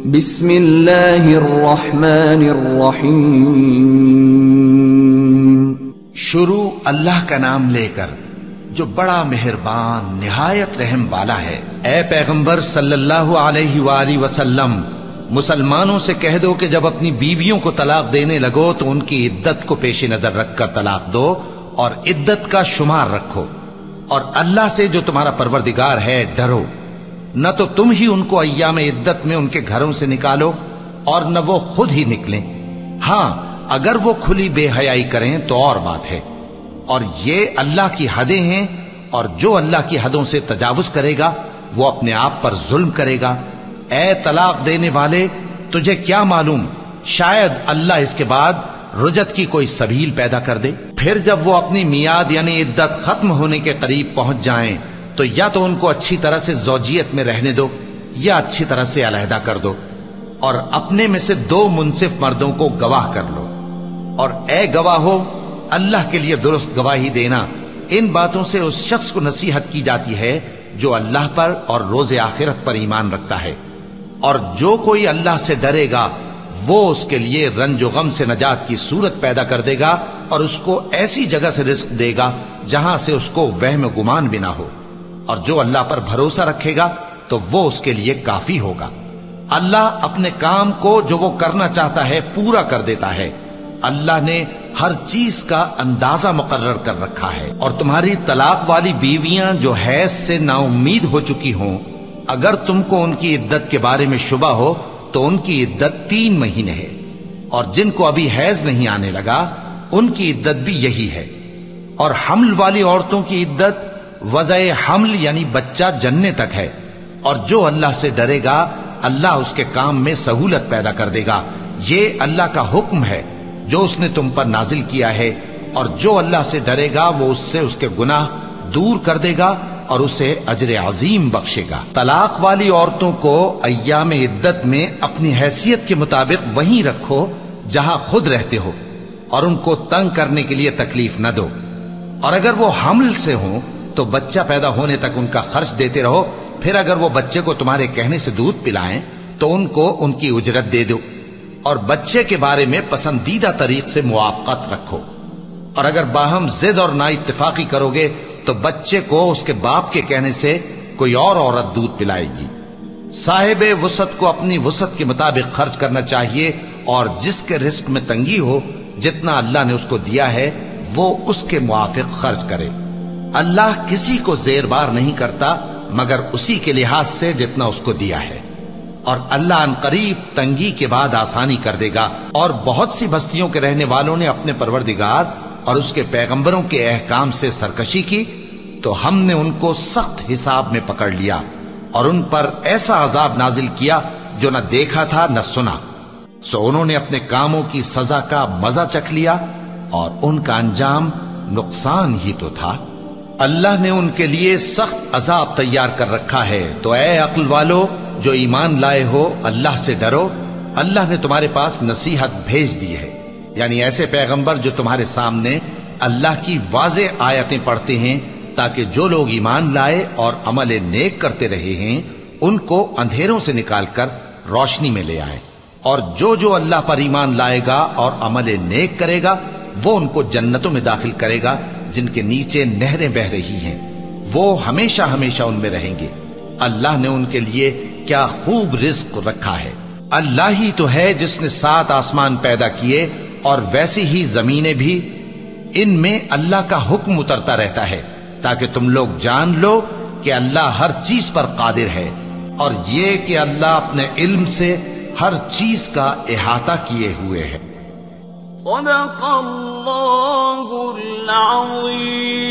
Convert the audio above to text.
بسم اللہ الرحمن الرحیم۔ شروع اللہ کا نام لے کر جو بڑا مہربان نہایت رحم والا ہے۔ اے پیغمبر صلی اللہ علیہ وآلہ وسلم، مسلمانوں سے کہہ دو کہ جب اپنی بیویوں کو طلاق دینے لگو تو ان کی عدت کو پیش نظر رکھ کر طلاق دو اور عدت کا شمار رکھو، اور اللہ سے جو تمہارا پروردگار ہے ڈرو۔ نہ تو تم ہی ان کو ایام عدت میں ان کے گھروں سے نکالو اور نہ وہ خود ہی نکلیں، ہاں اگر وہ کھلی بے حیائی کریں تو اور بات ہے، اور یہ اللہ کی حدیں ہیں، اور جو اللہ کی حدوں سے تجاوز کرے گا وہ اپنے آپ پر ظلم کرے گا۔ اے طلاق دینے والے، تجھے کیا معلوم شاید اللہ اس کے بعد رجعت کی کوئی سبیل پیدا کر دے۔ پھر جب وہ اپنی میعاد یعنی عدت ختم ہونے کے قریب پہنچ جائیں تو یا تو ان کو اچھی طرح سے زوجیت میں رہنے دو یا اچھی طرح سے علیحدہ کر دو، اور اپنے میں سے 2 منصف مردوں کو گواہ کر لو، اور اے گواہو اللہ کے لیے درست گواہی دینا۔ ان باتوں سے اس شخص کو نصیحت کی جاتی ہے جو اللہ پر اور روز آخرت پر ایمان رکھتا ہے، اور جو کوئی اللہ سے ڈرے گا وہ اس کے لیے رنج و غم سے نجات کی صورت پیدا کر دے گا، اور اس کو ایسی جگہ سے رزق دے گا جہاں سے اس کو وہم و گمان بھی نہ ہو، اور جو اللہ پر بھروسہ رکھے گا تو وہ اس کے لیے کافی ہوگا۔ اللہ اپنے کام کو جو وہ کرنا چاہتا ہے پورا کر دیتا ہے۔ اللہ نے ہر چیز کا اندازہ مقرر کر رکھا ہے۔ اور تمہاری طلاق والی بیویاں جو حیض سے نا امید ہو چکی ہوں، اگر تم کو ان کی عدت کے بارے میں شبہ ہو تو ان کی عدت 3 مہینے ہے، اور جن کو ابھی حیض نہیں آنے لگا ان کی عدت بھی یہی ہے۔ اور حمل والی عورتوں کی عدت وضع حمل یعنی بچہ جننے تک ہے، اور جو اللہ سے ڈرے گا اللہ اس کے کام میں سہولت پیدا کر دے گا۔ یہ اللہ کا حکم ہے جو اس نے تم پر نازل کیا ہے، اور جو اللہ سے ڈرے گا وہ اس سے اس کے گناہ دور کر دے گا اور اسے اجر عظیم بخشے گا۔ طلاق والی عورتوں کو ایام عدت میں اپنی حیثیت کے مطابق وہیں رکھو جہاں خود رہتے ہو، اور ان کو تنگ کرنے کے لیے تکلیف نہ دو، اور اگر وہ حمل سے ہوں تو بچہ پیدا ہونے تک ان کا خرچ دیتے رہو، پھر اگر وہ بچے کو تمہارے کہنے سے دودھ پلائیں تو ان کو ان کی اجرت دے دو، اور بچے کے بارے میں پسندیدہ طریق سے موافقت رکھو، اور اگر باہم ضد اور نا اتفاقی کرو گے تو بچے کو اس کے باپ کے کہنے سے کوئی اور عورت دودھ پلائے گی۔ صاحب وسعت کو اپنی وسعت کے مطابق خرچ کرنا چاہیے، اور جس کے رزق میں تنگی ہو جتنا اللہ نے اس کو دیا ہے وہ اس کے موافق خرچ کرے۔ اللہ کسی کو زیر بار نہیں کرتا مگر اسی کے لحاظ سے جتنا اس کو دیا ہے، اور اللہ ان قریب تنگی کے بعد آسانی کر دے گا۔ اور بہت سی بستیوں کے رہنے والوں نے اپنے پروردگار اور اس کے پیغمبروں کے احکام سے سرکشی کی تو ہم نے ان کو سخت حساب میں پکڑ لیا، اور ان پر ایسا عذاب نازل کیا جو نہ دیکھا تھا نہ سنا، سو انہوں نے اپنے کاموں کی سزا کا مزہ چکھ لیا، اور ان کا انجام نقصان ہی تو تھا۔ اللہ نے ان کے لیے سخت عذاب تیار کر رکھا ہے، تو اے عقل والو جو ایمان لائے ہو اللہ سے ڈرو۔ اللہ نے تمہارے پاس نصیحت بھیج دی ہے، یعنی ایسے پیغمبر جو تمہارے سامنے اللہ کی واضح آیتیں پڑھتے ہیں تاکہ جو لوگ ایمان لائے اور عمل نیک کرتے رہے ہیں ان کو اندھیروں سے نکال کر روشنی میں لے آئیں، اور جو اللہ پر ایمان لائے گا اور عمل نیک کرے گا وہ ان کو جنتوں میں داخل کرے گا جن کے نیچے نہریں بہ رہی ہیں، وہ ہمیشہ ہمیشہ ان میں رہیں گے۔ اللہ نے ان کے لیے کیا خوب رزق رکھا ہے۔ اللہ ہی تو ہے جس نے 7 آسمان پیدا کیے اور ویسی ہی زمینیں بھی، ان میں اللہ کا حکم اترتا رہتا ہے تاکہ تم لوگ جان لو کہ اللہ ہر چیز پر قادر ہے، اور یہ کہ اللہ اپنے علم سے ہر چیز کا احاطہ کیے ہوئے ہے۔ صدق اللہ العظیم۔